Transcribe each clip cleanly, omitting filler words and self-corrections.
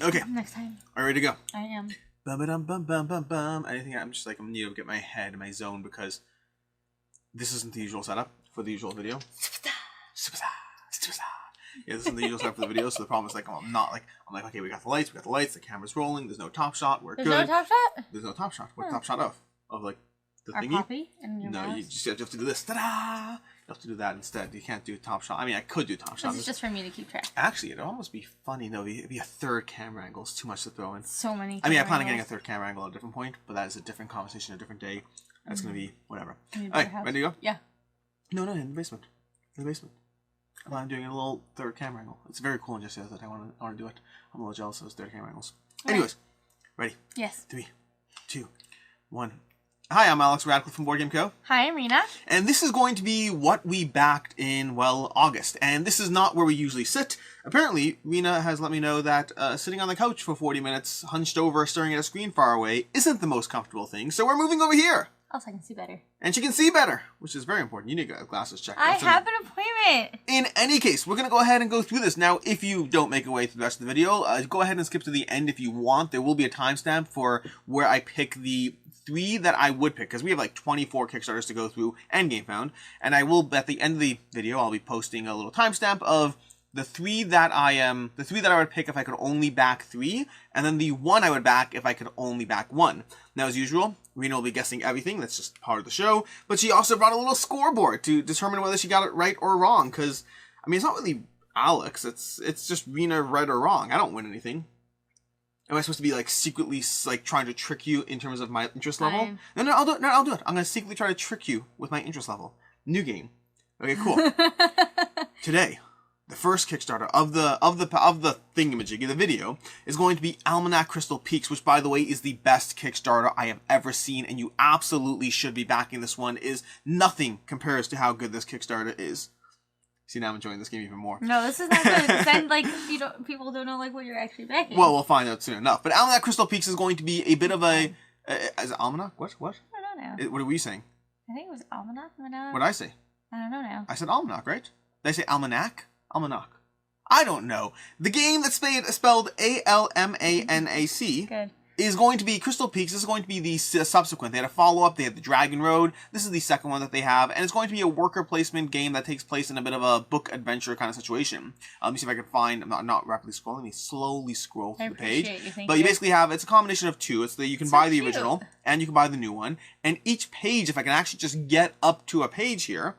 Okay. Next time. Are you ready to go? I am. Bum. Anything? I'm just like, I'm need to get my head in my zone because this isn't the usual setup for the usual video. Yeah, this isn't the usual setup for the video, so the problem is like, I'm like, okay, we got the lights, the camera's rolling, there's no top shot, we're good. There's no top shot? There's no top shot. What top shot of? Of like the Our thingy? copy and your No, mouse? you have to do this. Ta-da! You have to do that instead. You can't do top shot. I mean, I could do top shot. This is just for me to keep track. Actually, it'd almost be funny though. It'd be a third camera angle. It's too much to throw in. So many. I mean, I plan on getting a third camera angle at a different point, but that is a different conversation, a different day. That's gonna be whatever. Alright, ready to go? Yeah. No, in the basement. In the basement. I'm doing a little third camera angle. It's very cool and just says that I want to do it. I'm a little jealous of those third camera angles. Anyways, ready? Yes. 3, 2, 1. Hi, I'm Alex Radcliffe from Board Game Co. Hi, I'm Rena. And this is going to be what we backed in, well, August. And this is not where we usually sit. Apparently, Rena has let me know that sitting on the couch for 40 minutes, hunched over, staring at a screen far away, isn't the most comfortable thing. So we're moving over here. Also, I can see better. And she can see better, which is very important. You need to get glasses checked. I have an appointment. In any case, we're going to go ahead and go through this. Now, if you don't make your way through the rest of the video, go ahead and skip to the end if you want. There will be a timestamp for where I pick the 3 that I would pick, because we have like 24 Kickstarters to go through and GameFound. And I will, at the end of the video, I'll be posting a little timestamp of the 3 that I would pick if I could only back 3, and then the 1 I would back if I could only back 1. Now, as usual, Rena will be guessing everything. That's just part of the show. But she also brought a little scoreboard to determine whether she got it right or wrong. Because, I mean, it's not really Alex. It's just Rena right or wrong. I don't win anything. Am I supposed to be like secretly like trying to trick you in terms of my interest level? No, I'll do it. I'm gonna secretly try to trick you with my interest level. New game. Okay, cool. Today, the first Kickstarter of the thingamajiggy, the video, is going to be Almanac Crystal Peaks, which, by the way, is the best Kickstarter I have ever seen, and you absolutely should be backing this one. Is nothing compares to how good this Kickstarter is. See, now I'm enjoying this game even more. No, this is not good. Then, like, people don't know like what you're actually backing. Well, we'll find out soon enough. But Almanac Crystal Peaks is going to be a bit of a... is it Almanac? What? I don't know. What were you saying? I think it was Almanac. What did I say? I don't know now. I said Almanac, right? Did I say Almanac? Almanac. I don't know. The game that's spelled A-L-M-A-N-A-C Good. is going to be Crystal Peaks. This is going to be the subsequent. They had a follow-up. They had the Dragon Road. This is the second one that they have. And it's going to be a worker placement game that takes place in a bit of a book adventure kind of situation. Let me see if I can find... I'm not rapidly scrolling. Let me slowly scroll through the page. But you basically have... It's a combination of 2. It's you can buy the original and you can buy the new one. And each page, if I can actually just get up to a page here...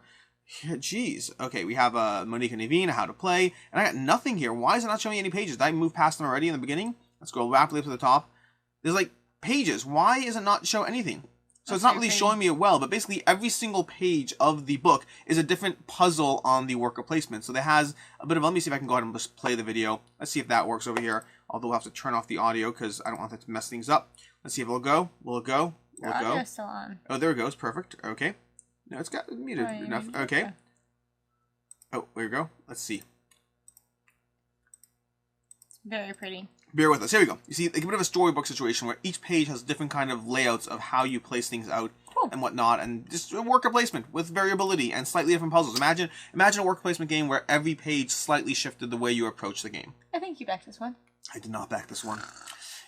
Jeez. Okay, we have Monique and Naveen, How to Play, and I got nothing here. Why is it not showing me any pages? Did I move past them already in the beginning? Let's go rapidly up to the top. There's like pages. Why is it not show anything? So it's not really showing me it well, but basically every single page of the book is a different puzzle on the worker placement. So that has a bit of... Let me see if I can go ahead and just play the video. Let's see if that works over here. Although we'll have to turn off the audio because I don't want that to mess things up. Let's see if it'll go. Will it go? Will it go? Audio's still on. Oh, there it goes. Perfect. Okay. No, it's got muted enough. Okay. Oh, there we go. Let's see. Very pretty. Bear with us. Here we go. You see, like a bit of a storybook situation where each page has different kind of layouts of how you place things out and whatnot, and just a worker placement with variability and slightly different puzzles. Imagine a worker placement game where every page slightly shifted the way you approach the game. I think you backed this one. I did not back this one.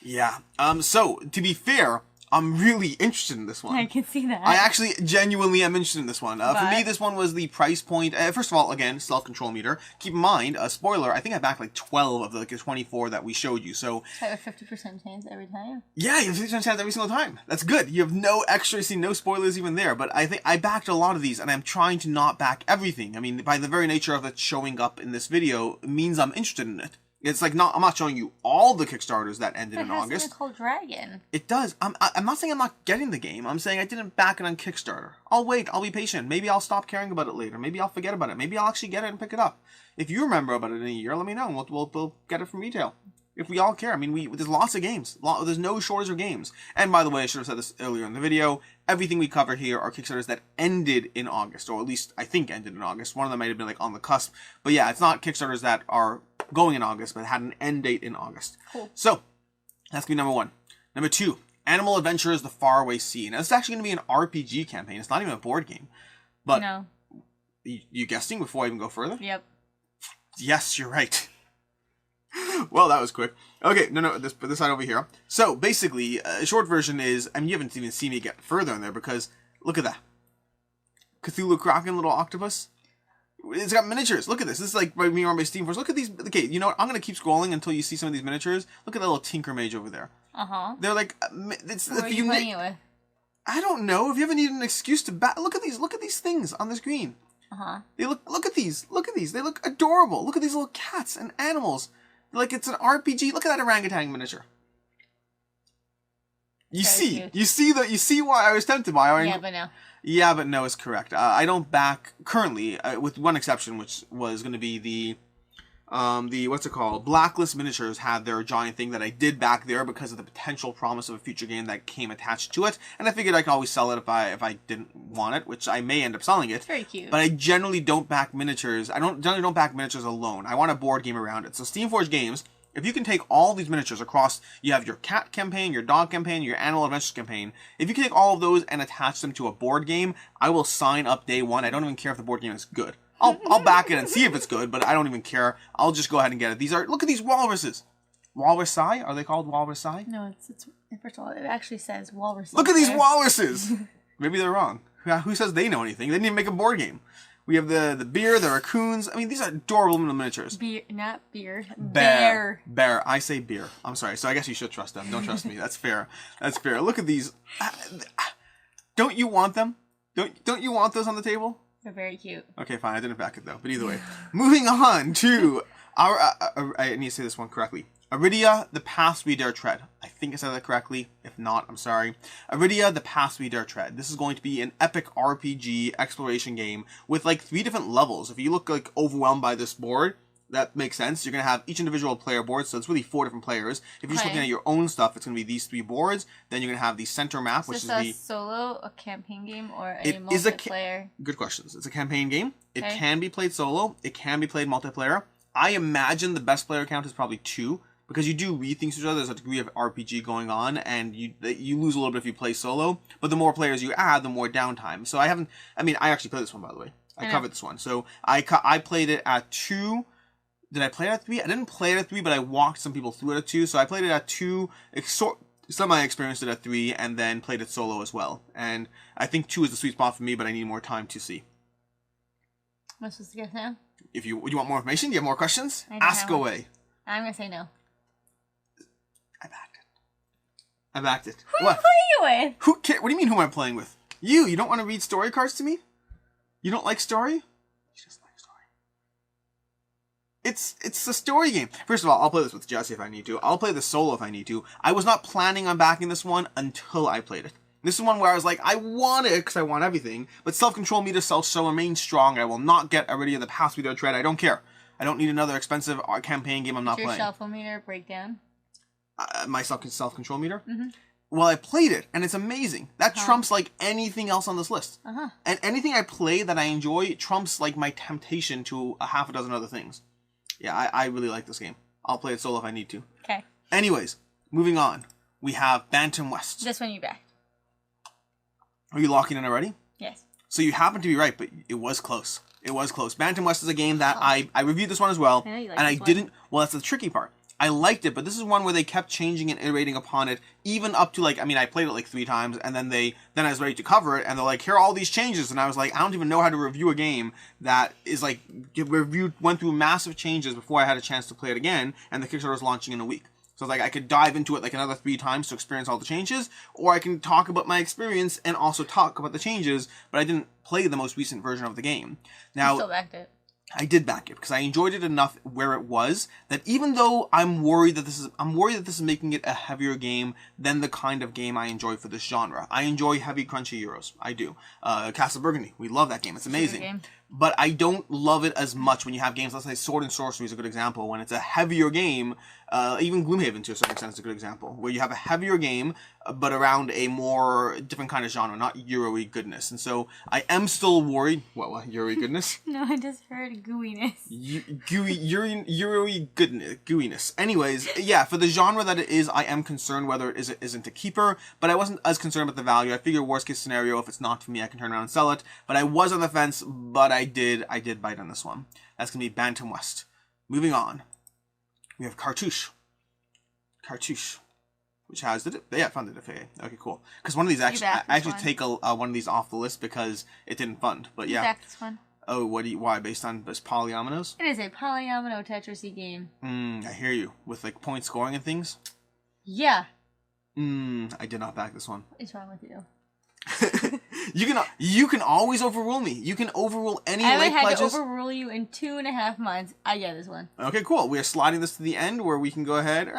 Yeah. So, to be fair... I'm really interested in this one. I can see that. I actually genuinely am interested in this one. For me, this one was the price point. First of all, again, self-control meter. Keep in mind, spoiler, I think I backed like 12 of the 24 that we showed you. So I have a 50% chance every time. Yeah, you have 50% chance every single time. That's good. You have no extra, see, no spoilers even there. But I think I backed a lot of these, and I'm trying to not back everything. I mean, by the very nature of it showing up in this video, it means I'm interested in it. It's like I'm not showing you all the Kickstarters that ended in August. It has called Dragon. It does. I'm not saying I'm not getting the game. I'm saying I didn't back it on Kickstarter. I'll wait. I'll be patient. Maybe I'll stop caring about it later. Maybe I'll forget about it. Maybe I'll actually get it and pick it up. If you remember about it in a year, let me know. And we'll get it from retail. If we all care. I mean, there's lots of games. There's no shortage of games. And by the way, I should have said this earlier in the video. Everything we cover here are Kickstarters that ended in August, or at least I think ended in August. One of them might have been like on the cusp. But yeah, it's not Kickstarters that are going in August, but had an end date in August. Cool. So, that's going to be number 1. Number 2, Animal Adventures: The Faraway Sea. Now, it's actually going to be an RPG campaign. It's not even a board game. But no. You guessing before I even go further? Yep. Yes, you're right. Well, that was quick. Okay, no, this side over here. So, basically, a short version is, I mean, you haven't even seen me get further in there because, look at that. Cthulhu Kraken little octopus. It's got miniatures. Look at this. This is like me on my Steam Force. Look at these. Okay, you know what? I'm going to keep scrolling until you see some of these miniatures. Look at that little Tinker Mage over there. Uh-huh. They're like, What are you playing it with? I don't know. If you ever need an excuse to look at these things on the screen. Uh-huh. They look at these. They look adorable. Look at these little cats and animals. Like it's an RPG. Look at that orangutan miniature. You see why I was tempted by it. Yeah, but no. Yeah, but no is correct. I don't back currently, with one exception, which was going to be the what's it called? Blacklist Miniatures had their giant thing that I did back there because of the potential promise of a future game that came attached to it, and I figured I could always sell it if I didn't want it, which I may end up selling it. It's very cute. But I generally don't back miniatures. I generally don't back miniatures alone. I want a board game around it. So Steamforge Games, if you can take all these miniatures across, you have your cat campaign, your dog campaign, your animal adventures campaign. If you can take all of those and attach them to a board game, I will sign up day one. I don't even care if the board game is good. I'll back it and see if it's good, but I don't even care. I'll just go ahead and get it. Look at these walruses. Walrusai? Are they called walrusai? No, it's first of all, it actually says walrus. Look at these walruses. Maybe they're wrong. Who says they know anything? They didn't even make a board game. We have the bear, the raccoons. I mean, these are adorable little miniatures. Beer, not beer. Bear. I say beer. I'm sorry. So I guess you should trust them. Don't trust me. That's fair. Look at these. Don't you want them? Don't you want those on the table? They're very cute. Okay, fine. I didn't back it though. But either way, moving on to our. I need to say this one correctly. Arydia, the path we dare tread. I think I said that correctly. If not, I'm sorry. Arydia, the path we dare tread. This is going to be an epic RPG exploration game with like 3 different levels. If you look like overwhelmed by this board, that makes sense. You're going to have each individual player board, so it's really 4 different players. If you're just looking at your own stuff, it's going to be these 3 boards. Then you're going to have the center map, which is the... Is this a solo, a campaign game, or a multiplayer? Good questions. It's a campaign game. It can be played solo. It can be played multiplayer. I imagine the best player count is probably 2. Because you do read things to each other, there's a degree of RPG going on, and you lose a little bit if you play solo. But the more players you add, the more downtime. So I actually played this one, by the way. I covered this one. So I played it at 2. Did I play it at 3? I didn't play it at 3, but I walked some people through it at 2. So I played it at 2. Some I experienced it at 3, and then played it solo as well. And I think 2 is the sweet spot for me, but I need more time to see. Am I supposed to guess now? If you want more information, do you have more questions? Ask away. I'm going to say no. I backed it. Who are you playing with? Who cares? What do you mean who am I playing with? You don't want to read story cards to me? You don't like story? You just like story. It's a story game. First of all, I'll play this with Jesse if I need to. I'll play this solo if I need to. I was not planning on backing this one until I played it. This is one where I was like, I want it because I want everything, but self-control meter cells shall remain strong. I will not get Arydia the path we dare tread. I don't care. I don't need another expensive campaign game I'm not playing. Your self-control meter breakdown? My self-control meter? Mm-hmm. Well, I played it, and it's amazing. That trumps, like, anything else on this list. And anything I play that I enjoy trumps, like, my temptation to a half a dozen other things. Yeah, I really like this game. I'll play it solo if I need to. Okay. Anyways, moving on. We have Bantam West. This one you backed. Are you locking in already? Yes. So you happen to be right, but it was close. It was close. Bantam West is a game that I reviewed this one as well. I know you like and this I didn't... Well, that's the tricky part. I liked it, but this is one where they kept changing and iterating upon it, even up to, like, I played it like 3 times, and then I was ready to cover it, and they're like, here are all these changes, and I was like, I don't even know how to review a game that is, like, went through massive changes before I had a chance to play it again, and the Kickstarter was launching in a week. So, like, I could dive into it, like, another 3 times to experience all the changes, or I can talk about my experience and also talk about the changes, but I didn't play the most recent version of the game. Now, you still backed it. I did back it because I enjoyed it enough where it was that even though I'm worried that this is making it a heavier game than the kind of game I enjoy for this genre. I enjoy heavy, crunchy Euros. I do. Castle Burgundy. We love that game. It's amazing. But I don't love it as much when you have games, let's say Sword and Sorcery is a good example, when it's a heavier game, even Gloomhaven to a certain extent is a good example, where you have a heavier game, but around a more different kind of genre, not Euro-y goodness. And so I am still worried. What Euro-y goodness? No, I just heard gooiness. Euro-y goodness, gooiness. Anyways, yeah, for the genre that it is, I am concerned whether it isn't a keeper, but I wasn't as concerned about the value. I figure worst case scenario, if it's not for me, I can turn around and sell it. But I was on the fence, but I did bite on this one. That's going to be Bantam West. Moving on. We have Cartouche. Cartouche. Which has, did it? Yeah, I found it. Okay, cool. Because one of these actually, I actually take one of these off the list because it didn't fund. But yeah. Back this one. Oh, why? Based on polyominoes? It is a polyomino Tetris game. I hear you. With like point scoring and things? Yeah. I did not back this one. What's wrong with you? You can always overrule me. You can overrule any late pledges. I haven't had to overrule you in 2.5 months. I get this one. Okay, cool. We are sliding this to the end where we can go ahead.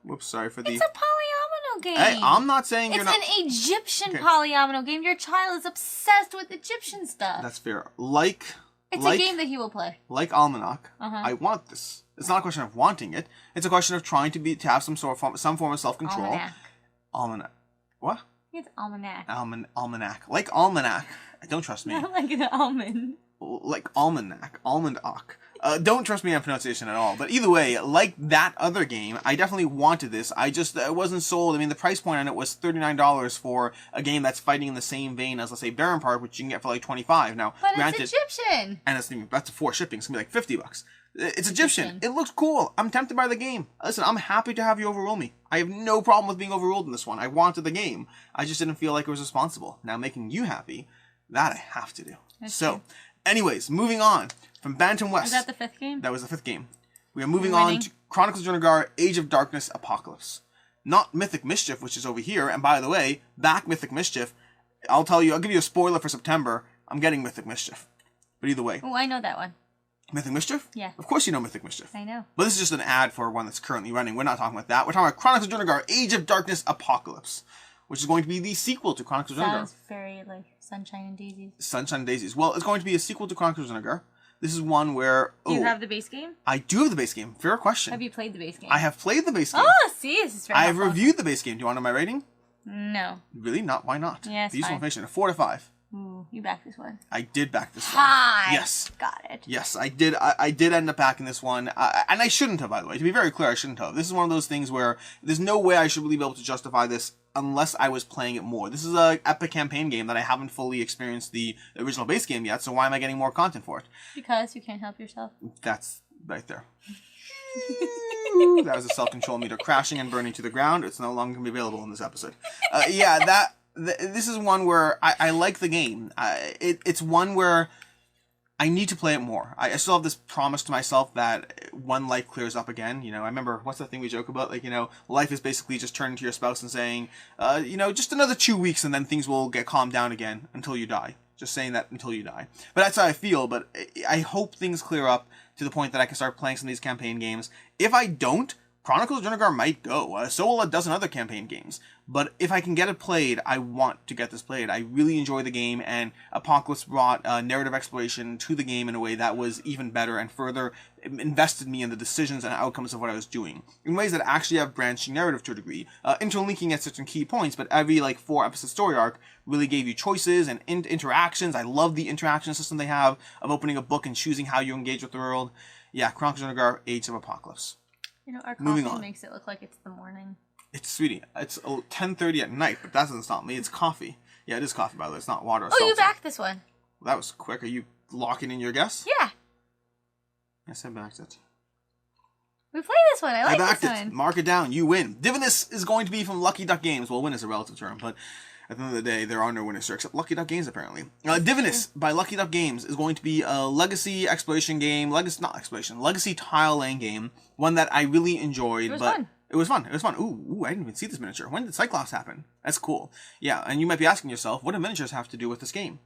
Whoops, sorry for the... It's a polyomino game. Hey, I'm not saying you're not... It's an Egyptian polyomino game. Your child is obsessed with Egyptian stuff. That's fair. It's a game that he will play. Like Almanac, I want this. It's not a question of wanting it. It's a question of trying to have some form of self-control. Almanac. What? It's Almanac. Almanac. Like Almanac. Don't trust me. Not like an almond. Like Almanac. Almond-ock. Don't trust me on pronunciation at all. But either way, like that other game, I definitely wanted this. I just wasn't sold. I mean, the price point on it was $39 for a game that's fighting in the same vein as, let's say, Baron Park, which you can get for like $25. Now, but granted, it's Egyptian. And that's for shipping. It's going to be like $50. It's Egyptian. It looks cool. I'm tempted by the game. Listen, I'm happy to have you overrule me. I have no problem with being overruled in this one. I wanted the game. I just didn't feel like it was responsible. Now, making you happy, that I have to do. That's so, true. Anyways, moving on from Bantam West. Was that the 5th game? That was the 5th game. We are moving on to Chronicles of Drunagor, Age of Darkness, Apocalypse. Not Mythic Mischief, which is over here. And by the way, back Mythic Mischief. I'll give you a spoiler for September. I'm getting Mythic Mischief. But either way. Oh, I know that one. Mythic Mischief? Yeah. Of course you know Mythic Mischief. I know. But this is just an ad for one that's currently running. We're not talking about that. We're talking about Chronicles of Drunagor, Age of Darkness, Apocalypse. Which is going to be the sequel to Chronicles of Drunagor. Sounds very like Sunshine and Daisies. Sunshine and Daisies. Well, it's going to be a sequel to Chronicles of Drunagor. This is one where... Do you have the base game? I do have the base game. Fair question. Have you played the base game? I have played the base game. Oh, see? This is very I have reviewed the base game. Do you want to know my rating? No. Really? Not? Why not? Yeah, it's useful information. A 4 to 5. Ooh, you backed this one. I did back this one. Hi. Yes. Got it. Yes, I did. I did end up backing this one. And I shouldn't have, by the way. To be very clear, I shouldn't have. This is one of those things where there's no way I should really be able to justify this unless I was playing it more. This is an epic campaign game that I haven't fully experienced the original base game yet, so why am I getting more content for it? Because you can't help yourself. That's right there. That was a self-control meter crashing and burning to the ground. It's no longer going to be available in this episode. This is one where I like the game. It's one where I need to play it more. I still have this promise to myself that when life clears up again, I remember, what's the thing we joke about? Like, life is basically just turning to your spouse and saying, just another 2 weeks and then things will get calmed down again until you die. Just saying that until you die. But that's how I feel, but I hope things clear up to the point that I can start playing some of these campaign games. If I don't, Chronicles of Drunagor might go. So will a dozen other campaign games. But if I can get it played, I want to get this played. I really enjoy the game, and Apocalypse brought narrative exploration to the game in a way that was even better and further invested me in the decisions and outcomes of what I was doing. In ways that actually have branching narrative to a degree, interlinking at certain key points, but every 4-episode story arc really gave you choices and interactions. I love the interaction system they have of opening a book and choosing how you engage with the world. Yeah, Chronicles of Drunagor, Age of Apocalypse. Our coffee makes it look like it's the morning. It's, sweetie, it's 10:30 at night, but that doesn't stop me. It's coffee. Yeah, it is coffee, by the way. It's not water or seltzer. You backed this one. Well, that was quick. Are you locking in your guess? Yeah. Yes, I backed it. We played this one. I like backed this it. one. Mark it down. You win. Divinus is going to be from Lucky Duck Games. Well, win is a relative term, but at the end of the day, there are no winners here except Lucky Duck Games, apparently. Divinus by Lucky Duck Games is going to be a legacy exploration game. Legacy tile laying game. One that I really enjoyed. It was fun. It was fun. It was fun. Ooh, I didn't even see this miniature. When did Cyclops happen? That's cool. Yeah, and you might be asking yourself, what do miniatures have to do with this game?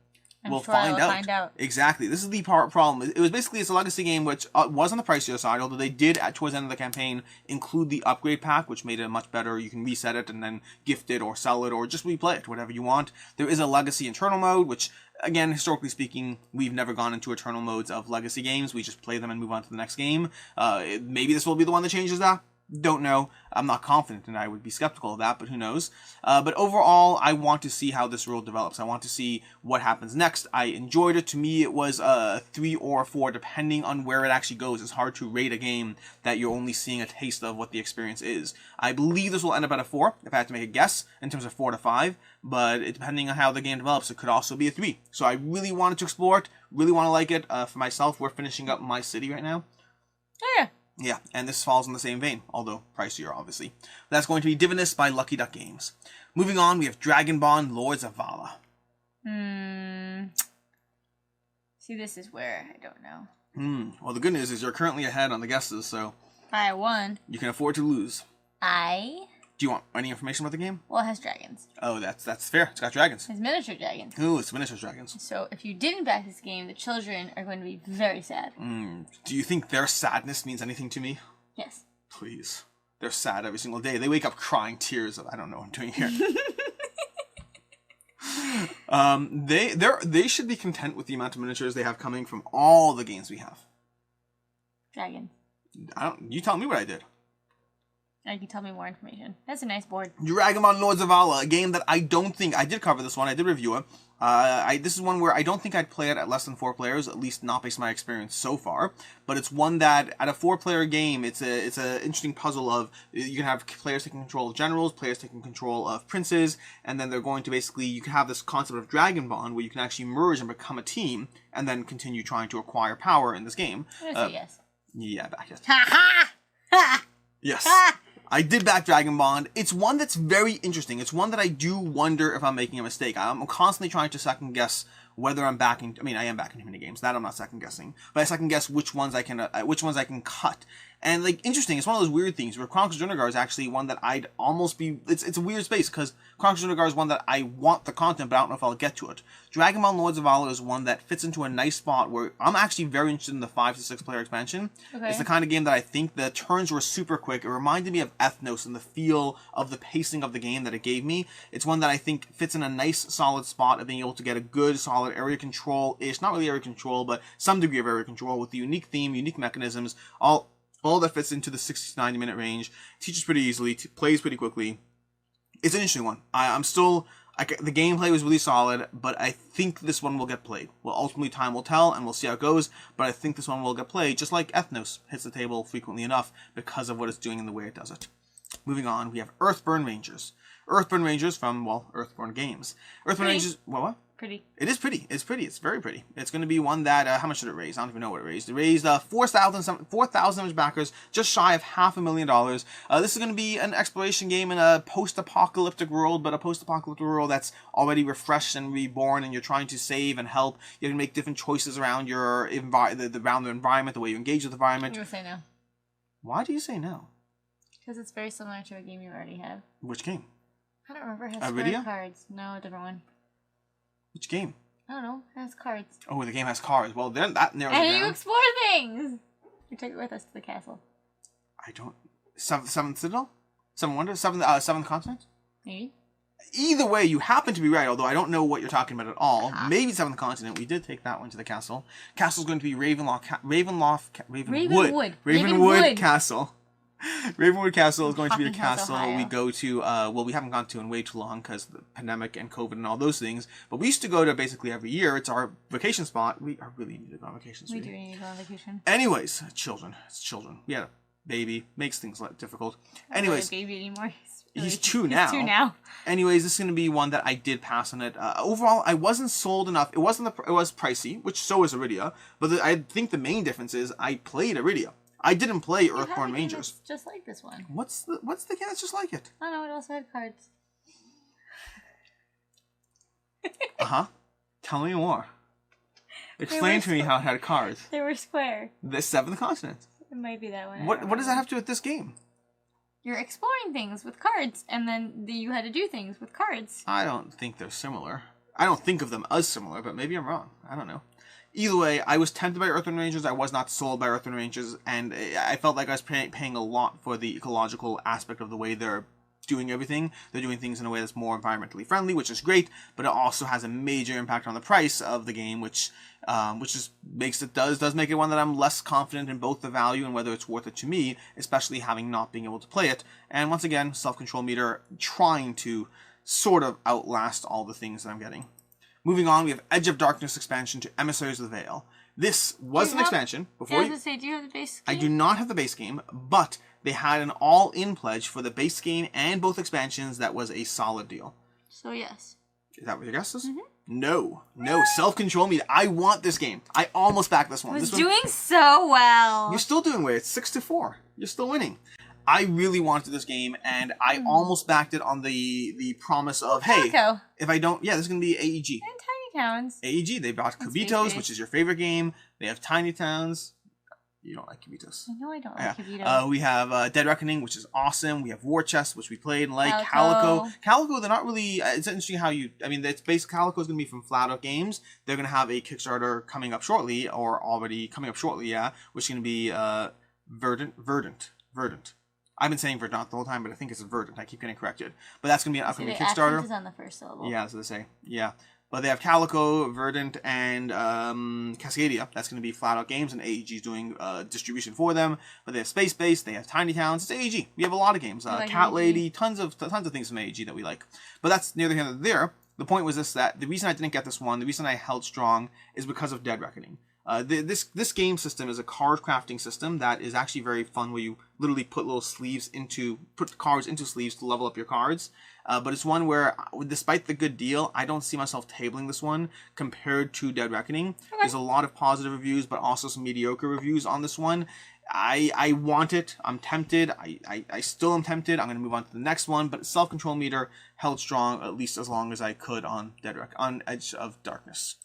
We'll find out. Exactly. This is the problem. It was basically, it's a legacy game which was on the pricier side, although they did, towards the end of the campaign, include the upgrade pack, which made it much better. You can reset it and then gift it or sell it or just replay it, whatever you want. There is a legacy internal mode, which, again, historically speaking, we've never gone into eternal modes of legacy games. We just play them and move on to the next game. Maybe this will be the one that changes that. Don't know. I'm not confident, and I would be skeptical of that, but who knows. But overall, I want to see how this world develops. I want to see what happens next. I enjoyed it. To me, it was a 3 or a 4, depending on where it actually goes. It's hard to rate a game that you're only seeing a taste of what the experience is. I believe this will end up at a 4, if I had to make a guess, in terms of 4 to 5, but depending on how the game develops, it could also be a 3. So I really wanted to explore it, really want to like it. For myself, we're finishing up my city right now. Oh, yeah. Yeah, and this falls in the same vein, although pricier, obviously. That's going to be Divinus by Lucky Duck Games. Moving on, we have Dragonbond, Lords of Vaala. See, this is where I don't know. Well, the good news is you're currently ahead on the guesses, so... I won. You can afford to lose. Do you want any information about the game? Well, it has dragons. Oh, that's fair. It's got dragons. It's miniature dragons. Ooh, it's miniature dragons. So if you didn't back this game, the children are going to be very sad. Do you think their sadness means anything to me? Yes. Please. They're sad every single day. They wake up crying tears of, I don't know what I'm doing here. They should be content with the amount of miniatures they have coming from all the games we have. Dragons. You tell me what I did. You can tell me more information. That's a nice board. Dragonbond Lords of Vaala, a game that I don't think... I did cover this one. I did review it. This is one where I don't think I'd play it at less than 4 players, at least not based on my experience so far. But it's one that, at a 4-player game, it's a interesting puzzle of... You can have players taking control of generals, players taking control of princes, and then they're going to basically... You can have this concept of Dragonbond, where you can actually merge and become a team, and then continue trying to acquire power in this game. I'm going to say yes. Yeah, back yes. Ha ha! Ha! Yes. Ha! I did back Dragonbond. It's one that's very interesting. It's one that I do wonder if I'm making a mistake. I'm constantly trying to second guess whether I'm backing. I mean, I am backing too many games. That I'm not second guessing, but I second guess which ones I can cut. And like, interesting. It's one of those weird things where Chronicles of Drunagor is actually one that I'd almost be. It's a weird space because Chronicles of Drunagor is one that I want the content, but I don't know if I'll get to it. Dragonbond Lords of Vaala is one that fits into a nice spot where I'm actually very interested in the 5 to 6 player expansion. Okay. It's the kind of game that I think the turns were super quick. It reminded me of Ethnos and the feel of the pacing of the game that it gave me. It's one that I think fits in a nice solid spot of being able to get a good solid area control-ish, not really area control, but some degree of area control with the unique theme, unique mechanisms, all that fits into the 60 to 90 minute range. Teaches pretty easily, plays pretty quickly. It's an interesting one. The gameplay was really solid, but I think this one will get played. Well, ultimately time will tell, and we'll see how it goes, but I think this one will get played, just like Ethnos hits the table frequently enough because of what it's doing and the way it does it. Moving on, we have Earthborne Rangers. Earthborne Rangers from, well, Earthborne Games. Earthborne Rangers, what? Pretty. It is pretty. It's pretty. It's very pretty. It's going to be one that, how much did it raise? I don't even know what it raised. It raised 4,000 of its backers, just shy of $500,000. This is going to be an exploration game in a post-apocalyptic world, but a post-apocalyptic world that's already refreshed and reborn, and you're trying to save and help. You can make different choices around your around the environment, the way you engage with the environment. I'm going to say no. Why do you say no? Because it's very similar to a game you already have. Which game? I don't remember. It has Arydia? cards. No, a different one. Which game? I don't know. It has cards. Oh, the game has cards. Well, then that narrows it down. And you explore things! You take it with us to the castle. I don't... Seventh Citadel? Seventh Wonder? Seventh Continent? Maybe. Either way, you happen to be right, although I don't know what you're talking about at all. Maybe Seventh Continent. We did take that one to the castle. Castle's going to be Ravenwood Castle. Ravenwood Castle is going to be the castle we go to, well, we haven't gone to in way too long because the pandemic and COVID and all those things, but we used to go to basically every year. It's our vacation spot. We really need to go on vacation. We do need to go on vacation. Anyways, children. It's children. We had a baby. Makes things difficult. Anyways. Not a baby anymore. He's 2 now. He's 2 now. Anyways, this is going to be one that I did pass on it. Overall, I wasn't sold enough. It was pricey, which so is Arydia, but I think the main difference is I played Arydia. I didn't play Earthborne Rangers. Just like this one. What's the game that's just like it? I don't know. It also had cards. Tell me more. Explain to me how it had cards. They were square. The 7th Continent. It might be that one. What does that have to do with this game? You're exploring things with cards, and then you had to do things with cards. I don't think they're similar. I don't think of them as similar, but maybe I'm wrong. I don't know. Either way, I was tempted by Earthborne Rangers. I was not sold by Earthborne Rangers, and I felt like I was paying a lot for the ecological aspect of the way they're doing everything. They're doing things in a way that's more environmentally friendly, which is great, but it also has a major impact on the price of the game, which just does make it one that I'm less confident in both the value and whether it's worth it to me, especially having not being able to play it. And once again, self-control meter trying to sort of outlast all the things that I'm getting. Moving on, we have Edge of Darkness expansion to Emissaries of the Veil. This was an expansion. Do you have the base game? I do not have the base game, but they had an all-in pledge for the base game and both expansions that was a solid deal. So yes. Is that what your guess is? Mm-hmm. No. Self-control meter. I want this game. I almost backed this one. I was This one, doing so well. you're still doing well. It's 6-4. You're still winning. I really wanted this game, and I almost backed it on the promise of, hey, Calico. if I don't, this is going to be AEG. And Tiny Towns. AEG, they bought That's Cubitos, basic. which is your favorite game. They have Tiny Towns. You don't like Cubitos. I know I don't like Cubito. We have Dead Reckoning, which is awesome. We have War Chest, which we played and like. Calico. Calico, they're not really... it's interesting how you... I mean, it's basically... Calico is going to be from Flat Out Games. They're going to have a Kickstarter coming up shortly, or already coming up shortly, which is going to be Verdant. I've been saying Verdant the whole time, but I think it's Verdant. I keep getting corrected. But that's going to be an upcoming Kickstarter. Accent is on the first syllable. Yeah, that's what they say. Yeah. But they have Calico, Verdant, and Cascadia. That's going to be Flat Out Games, and AEG is doing distribution for them. But they have Space Base, they have Tiny Towns. It's AEG. We have a lot of games. like Cat AEG. Lady, tons of things from AEG that we like. But that's neither here nor there. The point was this, that the reason I didn't get this one, the reason I held strong, is because of Dead Reckoning. This game system is a card crafting system that is actually very fun, where you literally put cards into sleeves to level up your cards. But it's one where, despite the good deal, I don't see myself tabling this one compared to Dead Reckoning. Okay. There's a lot of positive reviews, but also some mediocre reviews on this one. I want it. I'm tempted. I still am tempted. I'm going to move on to the next one. But Self-Control Meter held strong, at least as long as I could on Edge of Darkness.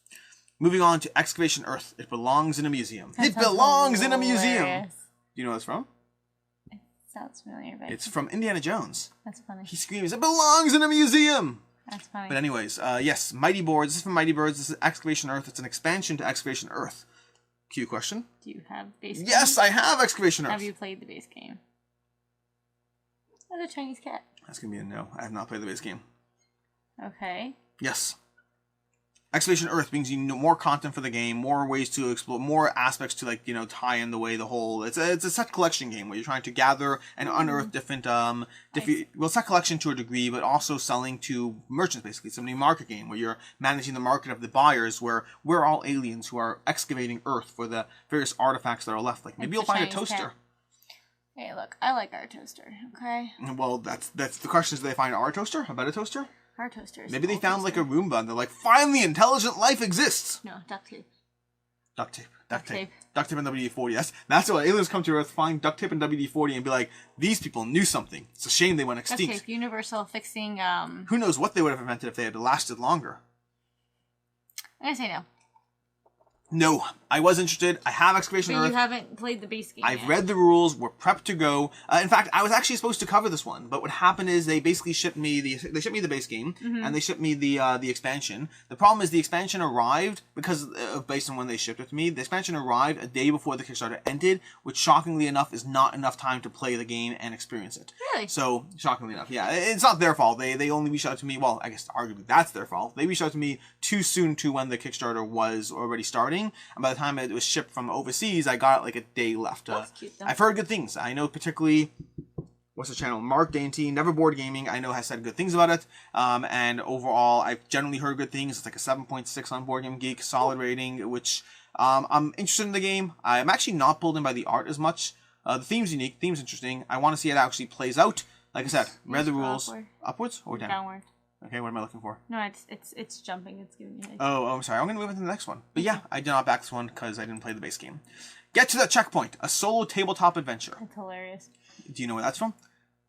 Moving on to Excavation Earth. It belongs in a museum. It belongs in a museum. Do you know what it's from? It sounds familiar, but it's from Indiana Jones. That's funny. He screams, "It belongs in a museum!" That's funny. But anyways, yes, Mighty Boards. This is from Mighty Boards. This is Excavation Earth. It's an expansion to Excavation Earth. Q question. Do you have base game? Yes, I have Excavation Earth. Have you played the base game? Oh, the Chinese cat. That's going to be a no. I have not played the base game. Okay. Yes. Excavation Earth brings you more content for the game, more ways to explore, more aspects to tie in the way the whole. It's a set collection game where you're trying to gather and unearth different set collection to a degree, but also selling to merchants basically. It's a new market game where you're managing the market of the buyers, where we're all aliens who are excavating Earth for the various artifacts that are left. Like maybe you'll find a toaster. Cat. Hey, look, I like our toaster. Okay. Well, that's the question: is, do they find our toaster? A better toaster? Our toasters. Maybe they found like a Roomba and they're like, finally, intelligent life exists. No, duct tape. Duct tape and WD-40. That's what aliens come to Earth, find duct tape and WD-40 and be like, these people knew something. It's a shame they went extinct. Duct tape, universal fixing. Who knows what they would have invented if they had lasted longer. I'm gonna say no. No, I was interested. I have Excavation Earth. You haven't played the base game I've yet. read the rules. We're prepped to go. In fact, I was actually supposed to cover this one, but what happened is they basically shipped me the base game and they shipped me the expansion. The problem is the expansion arrived because based on when they shipped it to me, the expansion arrived a day before the Kickstarter ended, which shockingly enough is not enough time to play the game and experience it. Really? So shockingly enough, yeah, it's not their fault. They only reached out to me. Well, I guess arguably that's their fault. They reached out to me too soon to when the Kickstarter was already starting. And by the time it was shipped from overseas, I got like a day left. That's cute, though. I've heard good things. I know particularly, what's the channel? Mark Dainty, Neverboard Gaming, I know has said good things about it. And overall, I've generally heard good things. It's like a 7.6 on Board Game Geek, solid rating, which I'm interested in the game. I'm actually not pulled in by the art as much. The theme's unique, theme's interesting. I want to see how it actually plays out. Like I said, read the rules. Upward. Upwards or down? Downward. Okay, what am I looking for? No, it's jumping. It's giving me. Oh, I'm sorry. I'm going to move into the next one. But yeah, I did not back this one because I didn't play the base game. Get to the Checkpoint, a solo tabletop adventure. That's hilarious. Do you know where that's from?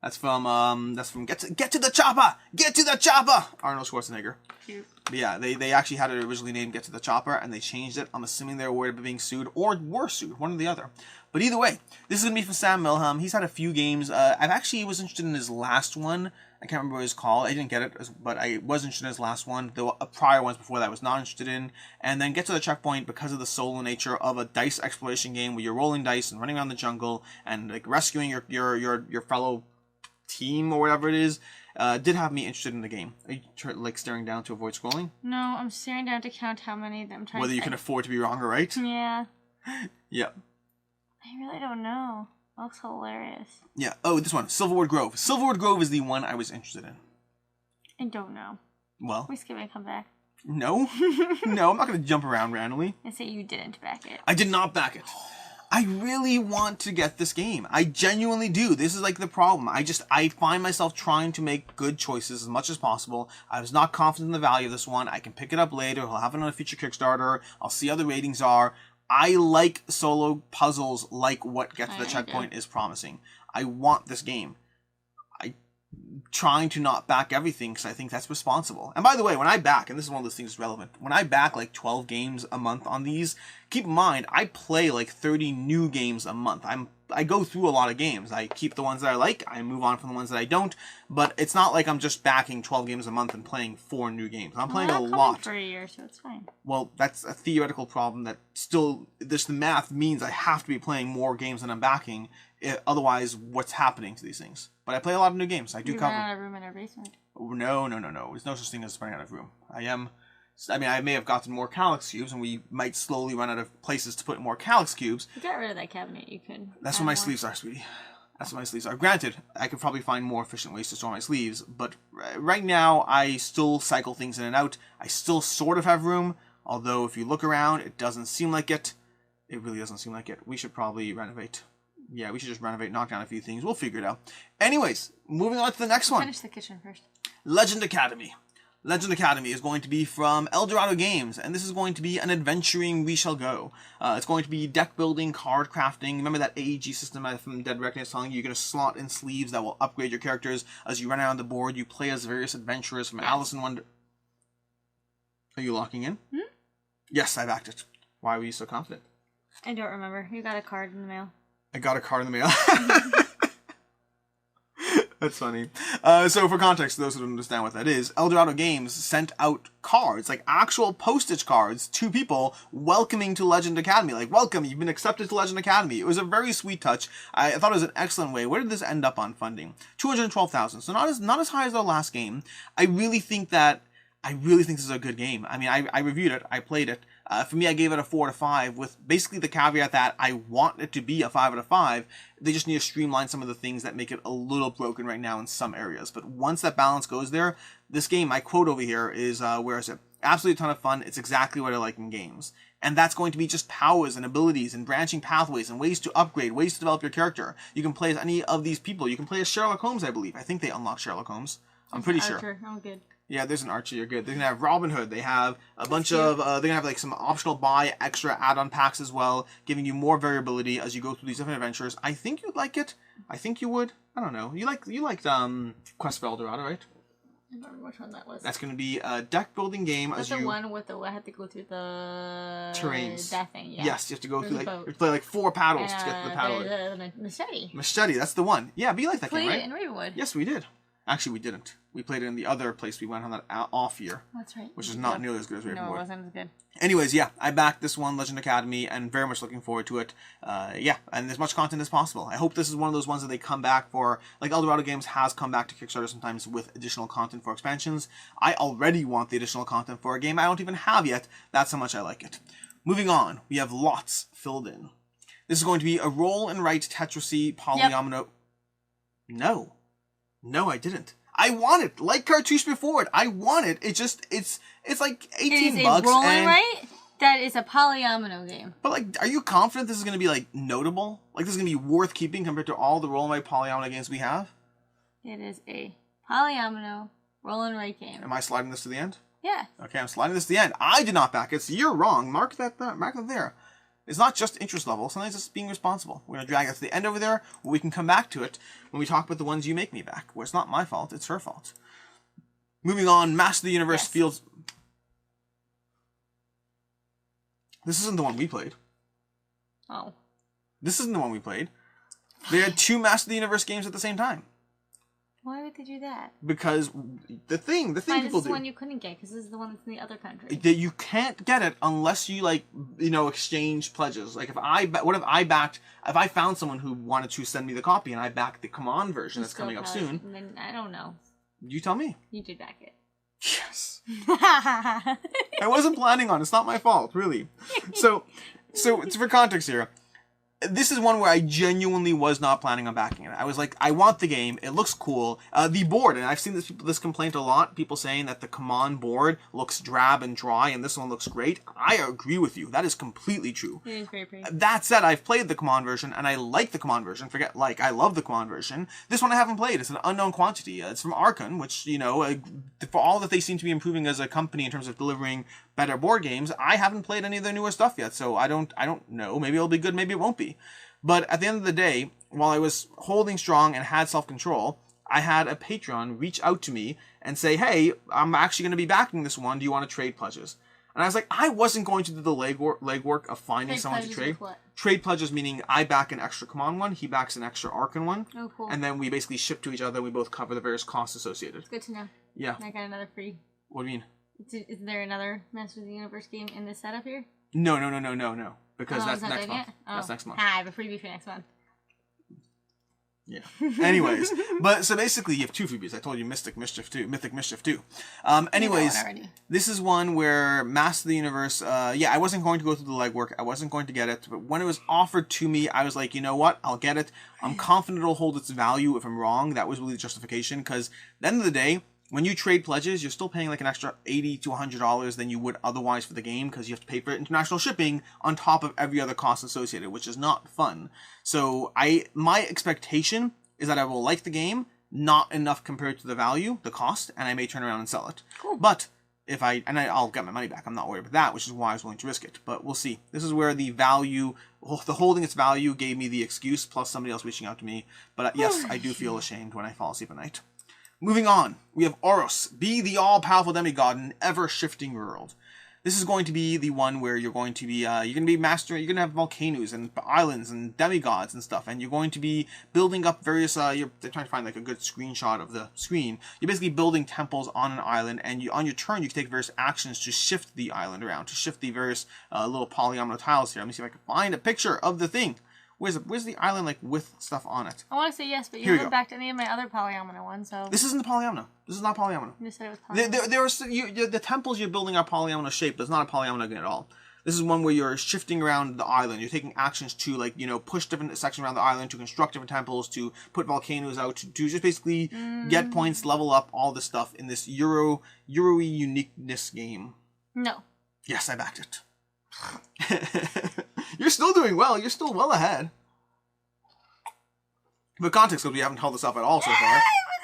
That's from Get to the Chopper! Get to the Chopper! Arnold Schwarzenegger. Cute. But yeah, they actually had it originally named Get to the Chopper, and they changed it. I'm assuming they were worried about being sued, or were sued, one or the other. But either way, this is going to be from Sam Milham. He's had a few games. I've actually was interested in his last one. I can't remember what it was called. I didn't get it, but I was interested in his last one. The prior ones before that I was not interested in. And then Get to the Checkpoint because of the solo nature of a dice exploration game where you're rolling dice and running around the jungle and like rescuing your fellow team or whatever it is. Did have me interested in the game. Are you like staring down to avoid scrolling? No, I'm staring down to count how many of them. Whether you can afford to be wrong or right? Yeah. Yep. I really don't know. Looks hilarious. Yeah. Oh, this one. Silverwood Grove. Silverwood Grove is the one I was interested in. I don't know. Well. We skip and come back. No. No, I'm not going to jump around randomly. I say you didn't back it. I did not back it. I really want to get this game. I genuinely do. This is like the problem. I find myself trying to make good choices as much as possible. I was not confident in the value of this one. I can pick it up later. I'll have it on a future Kickstarter. I'll see how the ratings are. I like solo puzzles like what Get to the Checkpoint is promising. I want this game. Trying to not back everything because I think that's responsible. And by the way, when I back, and this is one of those things that's relevant, when I back like 12 games a month on these, keep in mind, I play like 30 new games a month. I go through a lot of games. I keep the ones that I like, I move on from the ones that I don't, but it's not like I'm just backing 12 games a month and playing 4 new games. I'm playing a lot. For a year, so it's fine. Well, that's a theoretical problem that still, the math means I have to be playing more games than I'm backing. Otherwise, what's happening to these things? But I play a lot of new games. I do cover. Run out of room in our basement. No. There's no such thing as running out of room. I may have gotten more Calyx cubes, and we might slowly run out of places to put more Calyx cubes. If you got rid of that cabinet, you could. That's what my sleeves are, sweetie. That's what my sleeves are. Granted, I could probably find more efficient ways to store my sleeves, but right now, I still cycle things in and out. I still sort of have room, although if you look around, it doesn't seem like it. It really doesn't seem like it. We should probably renovate. Yeah, we should just renovate, knock down a few things. We'll figure it out. Anyways, moving on to the next one. Finish the kitchen first. Legend Academy. Legend Academy is going to be from Eldorado Games, and this is going to be an adventuring we shall go. It's going to be deck building, card crafting. Remember that AEG system from Dead Reckoning is telling you you're going to slot in sleeves that will upgrade your characters as you run around the board. You play as various adventurers from Alice in Wonder. Are you locking in? Hmm? Yes, I backed it. Why were you so confident? I don't remember. You got a card in the mail. I got a card in the mail. That's funny. So for context, those who don't understand what that is, Eldorado Games sent out cards, like actual postage cards, to people welcoming to Legend Academy. Like, welcome, you've been accepted to Legend Academy. It was a very sweet touch. I thought it was an excellent way. Where did this end up on funding? 212,000. So not as high as the last game. I really think this is a good game. I mean, I reviewed it. I played it. For me, I gave it a 4 out of 5 with basically the caveat that I want it to be a 5 out of 5. They just need to streamline some of the things that make it a little broken right now in some areas. But once that balance goes there, this game, my quote over here is, where is it? Absolutely a ton of fun. It's exactly what I like in games. And that's going to be just powers and abilities and branching pathways and ways to upgrade, ways to develop your character. You can play as any of these people. You can play as Sherlock Holmes, I believe. I think they unlock Sherlock Holmes. I'm pretty sure. Oh, good. Yeah, there's an Archer, you're good. They're gonna have Robin Hood. They have a bunch of, they're gonna have like some optional buy extra add-on packs as well, giving you more variability as you go through these different adventures. I think you'd like it. I think you would. I don't know. You liked Quest for Eldorado, right? I don't remember which one that was. That's gonna be a deck building game. That's the one with I had to go through the terrains. That thing, yeah. Yes, you have to go through you have to play like 4 paddles to get to the paddle. The machete. Machete, that's the one. Yeah, but you like that game, right? Played it in Ravenwood. Yes, we did. Actually, we didn't. We played it in the other place we went on that off year. That's right. Which is not nearly as good as Ravenwood. No, it wasn't as good. Anyways, yeah, I backed this one, Legend Academy, and very much looking forward to it. Yeah, and as much content as possible. I hope this is one of those ones that they come back for. Like Eldorado Games has come back to Kickstarter sometimes with additional content for expansions. I already want the additional content for a game I don't even have yet. That's how much I like it. Moving on, we have lots filled in. This is going to be a roll and write Tetrisy polyomino. Yep. No, I didn't. I want it, like Cartouche before it. I want it. It's just, it's like $18. It is a roll and write that is a polyomino game. But like, are you confident this is going to be like notable? Like this is going to be worth keeping compared to all the roll and write polyomino games we have? It is a polyomino roll and write game. Am I sliding this to the end? Yeah. Okay, I'm sliding this to the end. I did not back it, so you're wrong. Mark that there. It's not just interest level. Sometimes it's being responsible. We're going to drag it to the end over there, where we can come back to it when we talk about the ones you make me back, where it's not my fault, it's her fault. Moving on, Master of the Universe Fields. This isn't the one we played. Oh. This isn't the one we played. They had 2 Master of the Universe games at the same time. Why would they do that? Because the thing people do. This is the one you couldn't get, because this is the one that's in the other country. That you can't get it unless you exchange pledges. Like if I found someone who wanted to send me the copy and I backed the command version that's coming up soon. Then I don't know. You tell me. You did back it. Yes. I wasn't planning on it. It's not my fault, really. So for context here. this is one where I genuinely was not planning on backing it. I was like, I want the game. It looks cool. The board, and I've seen this complaint a lot. People saying that the command board looks drab and dry, and this one looks great. I agree with you. That is completely true. It is very pretty. That said, I've played the command version, and I like the command version. I love the command version. This one I haven't played. It's an unknown quantity. It's from Archon, which, you know, for all that they seem to be improving as a company in terms of delivering better board games, I haven't played any of their newer stuff yet, so I don't know. Maybe it'll be good, maybe it won't be. But at the end of the day, while I was holding strong and had self-control, I had a Patreon reach out to me and say, hey, I'm actually going to be backing this one. Do you want to trade pledges? And I was like, I wasn't going to do the legwork of finding someone to trade. What? Trade pledges meaning I back an extra command one, he backs an extra Archon one. Oh, cool. And then we basically ship to each other. We both cover the various costs associated. Good to know. Yeah. I got another free. What do you mean? Is there another Masters of the Universe game in this setup here? No. Because that's it's not next done month. yet? That's next month. I have a freebie for next month. Yeah. Anyways, but so basically you have two freebies. I told you Mythic Mischief 2. Anyways, this is one where Master of the Universe, I wasn't going to go through the legwork. I wasn't going to get it. But when it was offered to me, I was like, you know what? I'll get it. I'm confident it'll hold its value. If I'm wrong, that was really the justification. Because at the end of the day, when you trade pledges, you're still paying like an extra $80 to $100 than you would otherwise for the game because you have to pay for international shipping on top of every other cost associated, which is not fun. So my expectation is that I will like the game, not enough compared to the value, the cost, and I may turn around and sell it. Cool. But I'll get my money back. I'm not worried about that, which is why I was willing to risk it. But we'll see. This is where the holding its value gave me the excuse, plus somebody else reaching out to me. But yes, I do feel ashamed when I fall asleep at night. Moving on, we have Oros, be the all-powerful demigod in an ever-shifting world. This is going to be the one where you're going to be mastering, you're going to have volcanoes and islands and demigods and stuff, and you're going to be building up various, they're trying to find like a good screenshot of the screen. You're basically building temples on an island, and on your turn you can take various actions to shift the island around, to shift the various little polygonal tiles here. Let me see if I can find a picture of the thing. Where's the island like with stuff on it? I want to say yes, but you haven't backed any of my other polyomino ones, so... This isn't the polyomino. This is not polyomino. You said it was polyomino. The temples you're building are polyomino shaped. That's not a polyomino at all. This is one where you're shifting around the island. You're taking actions to, like, you know, push different sections around the island, to construct different temples, to put volcanoes out, to just basically get points, level up, all this stuff in this Euro-y uniqueness game. No. Yes, I backed it. You're still doing well. You're still well ahead. For context, because we haven't held this up at all so far,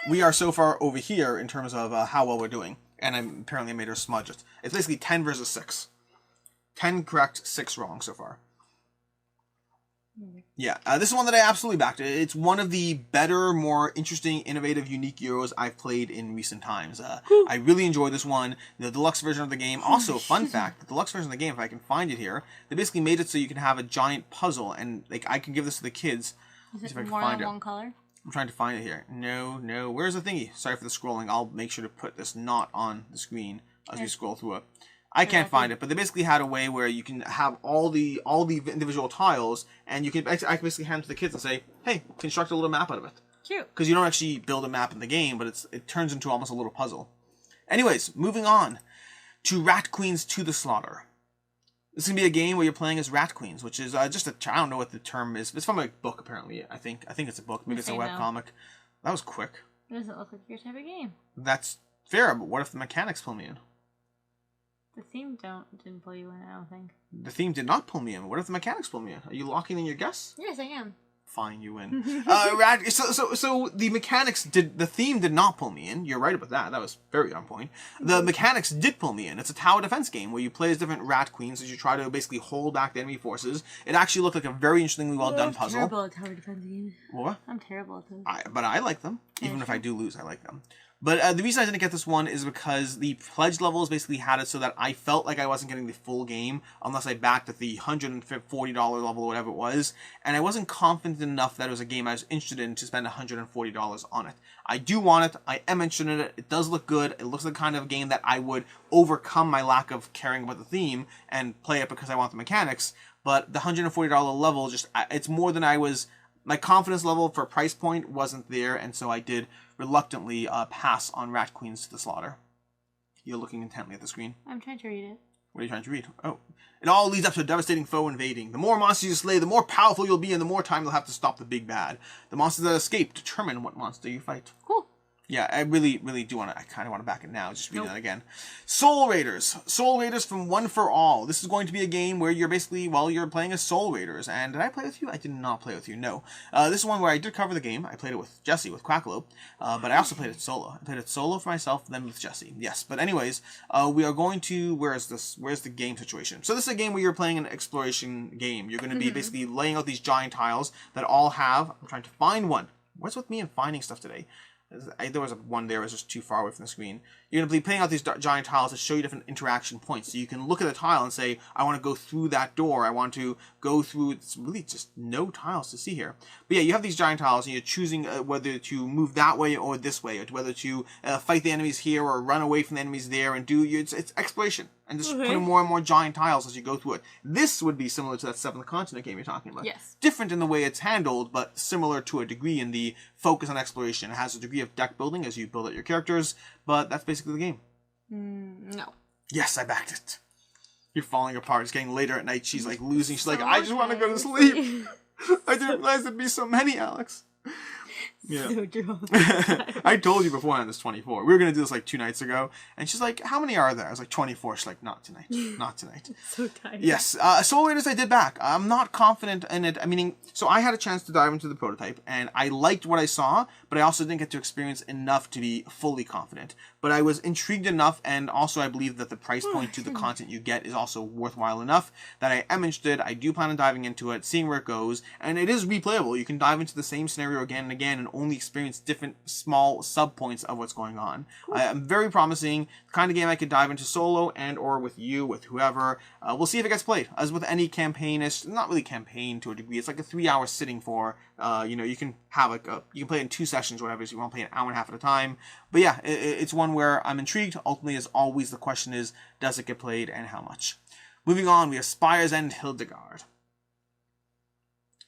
we are so far over here in terms of how well we're doing. And apparently I made her smudge it. It's basically 10 versus 6. 10 correct, 6 wrong so far. Yeah, this is one that I absolutely backed. It's one of the better, more interesting, innovative, unique Euros I've played in recent times. I really enjoyed this one. The deluxe version of the game. Also, fun fact, the deluxe version of the game, if I can find it here, they basically made it so you can have a giant puzzle, and like I can give this to the kids. Is it more than one color? I'm trying to find it here. No. Where's the thingy? Sorry for the scrolling. I'll make sure to put this not on the screen as we scroll through it. I can't find it, but they basically had a way where you can have all the individual tiles, and I can basically hand it to the kids and say, "Hey, construct a little map out of it." Cute. Because you don't actually build a map in the game, but it turns into almost a little puzzle. Anyways, moving on to Rat Queens to the Slaughter. This is gonna be a game where you're playing as rat queens, which is just I don't know what the term is. It's from a book apparently. I think it's a book. Maybe it's a webcomic. That was quick. It doesn't look like your type of game. That's fair, but what if the mechanics pull me in? The theme didn't pull you in, I don't think. The theme did not pull me in. What if the mechanics pull me in? Are you locking in your guess? Yes, I am. Fine, you win. So the mechanics the theme did not pull me in. You're right about that. That was very on point. The mechanics did pull me in. It's a tower defense game where you play as different rat queens as you try to basically hold back the enemy forces. It actually looked like a very interestingly well done puzzle. I'm terrible at tower defense games. What? I'm terrible at those. But I like them. Even if I do lose, I like them. But the reason I didn't get this one is because the pledge levels basically had it so that I felt like I wasn't getting the full game unless I backed at the $140 level or whatever it was. And I wasn't confident enough that it was a game I was interested in to spend $140 on it. I do want it. I am interested in it. It does look good. It looks like the kind of game that I would overcome my lack of caring about the theme and play it because I want the mechanics. But the $140 level, it's more than I was... My confidence level for price point wasn't there, and so I did reluctantly pass on Rat Queens to the Slaughter. You're looking intently at the screen. I'm trying to read it. What are you trying to read? Oh. It all leads up to a devastating foe invading. The more monsters you slay, the more powerful you'll be, and the more time you'll have to stop the big bad. The monsters that escape determine what monster you fight. Cool. Yeah, I really do want to, I kind of want to back it now, just reading that again. Soul Raiders. Soul Raiders from One for All. This is going to be a game where you're basically, well, you're playing as Soul Raiders. And did I play with you? I did not play with you, no. This is one where I did cover the game. I played it with Jesse, with Quackalope, but I also played it solo. I played it solo for myself, then with Jesse. Yes, but anyways, we are going to, where's the game situation? So this is a game where you're playing an exploration game. You're going to be basically laying out these giant tiles that all have, I'm trying to find one. What's with me and finding stuff today? There was one there, it was just too far away from the screen. You're going to be playing out these giant tiles that show you different interaction points. So you can look at a tile and say, I want to go through that door. I want to go through... It's really just no tiles to see here. But yeah, you have these giant tiles and you're choosing whether to move that way or this way, or whether to fight the enemies here or run away from the enemies there and do... It's exploration. And just putting more and more giant tiles as you go through it. This would be similar to that Seventh Continent game you're talking about. Yes. Different in the way it's handled, but similar to a degree in the focus on exploration. It has a degree of deck building as you build out your characters, but that's basically the game. No. Yes, I backed it. You're falling apart. It's getting later at night. She's like losing. She's like, I just want to go to sleep. I didn't realize there'd be so many, Alex. Yeah. So drunk. I told you beforehand there's 24. We were going to do this like 2 nights ago. And she's like, how many are there? I was like, 24. She's like, not tonight. Not tonight. So tired. Yes. Soul Raiders I did back. I'm not confident in it. I mean, so I had a chance to dive into the prototype. And I liked what I saw. But I also didn't get to experience enough to be fully confident. But I was intrigued enough. And also I believe that the price point to the content you get is also worthwhile enough that I am interested. I do plan on diving into it, seeing where it goes. And it is replayable. You can dive into the same scenario again and again and only experience different small sub points of what's going on. I'm very promising. The kind of game I could dive into solo and or with you, with whoever. We'll see if it gets played. As with any campaignish, not really campaign to a degree. It's like a 3-hour sitting for. You can have you can play in 2 sessions, whatever. So you want to play an hour and a half at a time. But yeah, it's one where I'm intrigued. Ultimately, as always, the question is, does it get played and how much? Moving on, we have Spire's End Hildegard.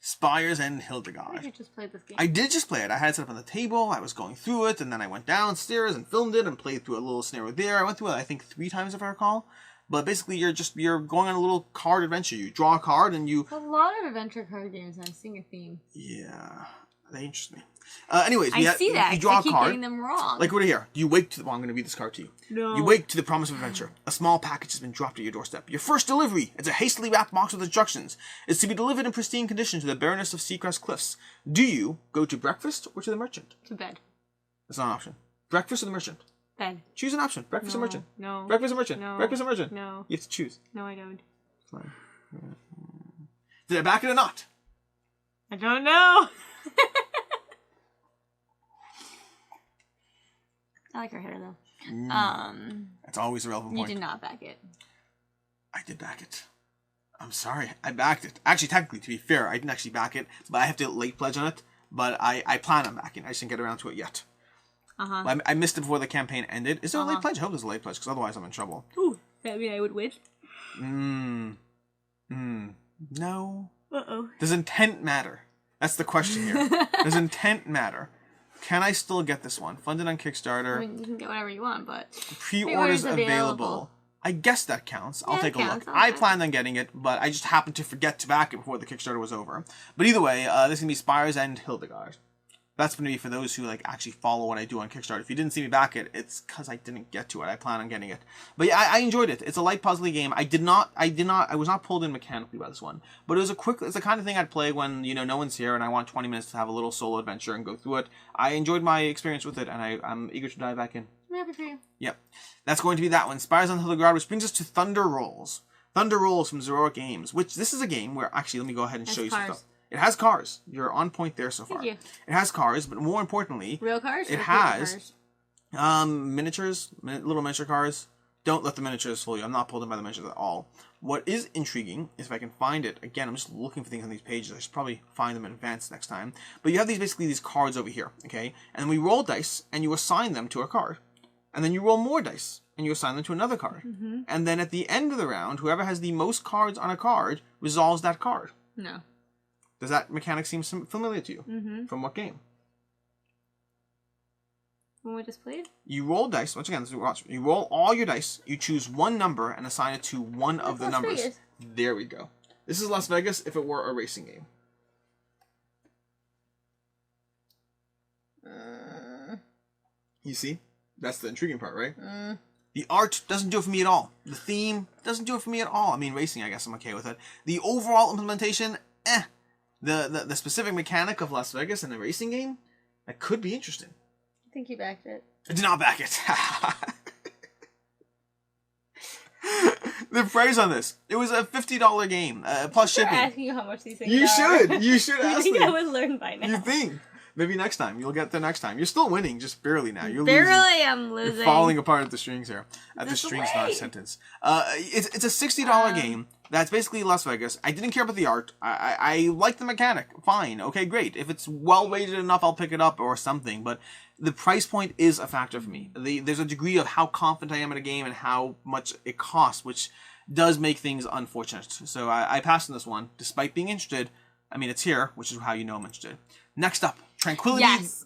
Spire's End Hildegard. Did you just play this game? I did just play it. I had it set up on the table. I was going through it, and then I went downstairs and filmed it and played through a little scenario there. I went through it, I think, 3 times if I recall. But basically, you're going on a little card adventure. You draw a card and you... A lot of adventure card games. I'm seeing a theme. Yeah, they interest me. Anyways, I see that. You draw a keep card. getting them wrong. Like over here. You wake to... Well, I'm going to read this card to you. No. You wake to the promise of adventure. A small package has been dropped at your doorstep. Your first delivery. It's a hastily wrapped box with instructions. It's to be delivered in pristine condition to the Baroness of Seacrest Cliffs. Do you go to breakfast or to the merchant? To bed. That's not an option. Breakfast or the merchant? Bed. Choose an option. Breakfast or merchant? No. Breakfast or merchant? No. Breakfast or merchant? No. You have to choose. No, I don't. Fine. Did I back it or not? I don't know. I like her hair though. That's always a relevant point. You did not back it. I did back it. I'm sorry. I backed it. Actually, technically, to be fair, I didn't actually back it, but I have to late pledge on it. But I plan on backing it. I just didn't get around to it yet. I missed it before the campaign ended. Is there a late pledge? I hope there's a late pledge, because otherwise I'm in trouble. Ooh, that mean I would win? No. Uh-oh. Does intent matter? That's the question here. Does intent matter? Can I still get this one? Funded on Kickstarter. I mean, you can get whatever you want, but... Pre-orders available. I guess that counts. I'll take a look. Okay. I planned on getting it, but I just happened to forget to back it before the Kickstarter was over. But either way, this is going to be Spire's End Hildegard. That's going to be for those who actually follow what I do on Kickstarter. If you didn't see me back it, it's because I didn't get to it. I plan on getting it. But yeah, I enjoyed it. It's a light puzzly game. I was not pulled in mechanically by this one. But it's the kind of thing I'd play when, no one's here and I want 20 minutes to have a little solo adventure and go through it. I enjoyed my experience with it and I'm eager to dive back in. I'm happy for you. Yep. That's going to be that one. Spire's End Hildegard, which brings us to Thunder Rolls. Thunder Rolls from Zerora Games, which this is a game where, actually, let me go ahead and show you some stuff. It has cars. You're on point there so far. Thank you. It has cars, but more importantly... Real cars? It has miniatures, little miniature cars. Don't let the miniatures fool you. I'm not pulled in by the miniatures at all. What is intriguing is if I can find it... Again, I'm just looking for things on these pages. I should probably find them in advance next time. But you have basically these cards over here, okay? And we roll dice, and you assign them to a card. And then you roll more dice, and you assign them to another card. Mm-hmm. And then at the end of the round, whoever has the most cards on a card resolves that card. No. Does that mechanic seem familiar to you? Mm-hmm. From what game? When we just played? You roll dice. Once again, watch. You roll all your dice. You choose one number and assign it to one of the numbers. Vegas. There we go. This is Las Vegas if it were a racing game. You see? That's the intriguing part, right? The art doesn't do it for me at all. The theme doesn't do it for me at all. I mean, racing, I guess I'm okay with it. The overall implementation, The specific mechanic of Las Vegas in a racing game, that could be interesting. I think you backed it. I did not back it. The price on this, it was a $50 game, plus shipping. I'm asking you how much these things You are. should. You should ask You think me. I would learn by now. You think? Maybe next time. You'll get there next time. You're still winning, just barely now. You're Barely, losing. I'm losing. You're falling apart at the strings here. At the This strings, way. not a sentence. It's a $60 game. That's basically Las Vegas. I didn't care about the art. I like the mechanic. Fine. Okay, great. If it's well rated enough, I'll pick it up or something. But the price point is a factor for me. There's a degree of how confident I am in a game and how much it costs, which does make things unfortunate. So I passed on this one, despite being interested. I mean, it's here, which is how you know I'm interested. Next up, Tranquility. Yes.